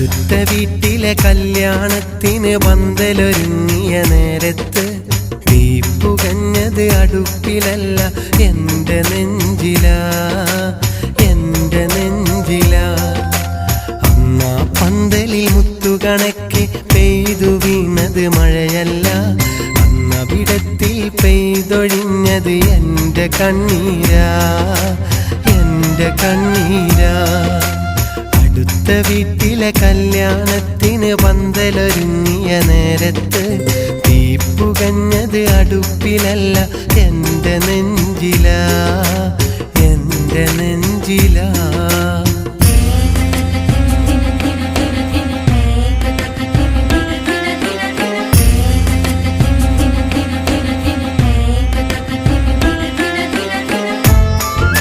അടുത്ത വീട്ടിലെ കല്യാണത്തിന് പന്തലൊരുങ്ങിയ നേരത്ത് തീപ്പുകഞ്ഞത് അടുപ്പിലല്ല എൻ്റെ നെഞ്ചിലാ, എൻ്റെ നെഞ്ചിലാ. അന്നാ പന്തലിൽ മുത്തുകണക്കെ പെയ്തു വീണത് മഴയല്ല, അന്നവിടത്തിൽ പെയ്തൊഴിഞ്ഞത് എൻ്റെ കണ്ണീരാ, എൻ്റെ കണ്ണീരാ. അടുത്ത വീട്ടിലെ കല്യാണത്തിന് പന്തലൊരുങ്ങിയ നേരത്ത് തീപ്പുകഞ്ഞത് അടുപ്പിലല്ല എൻ്റെ നെഞ്ചിലാ.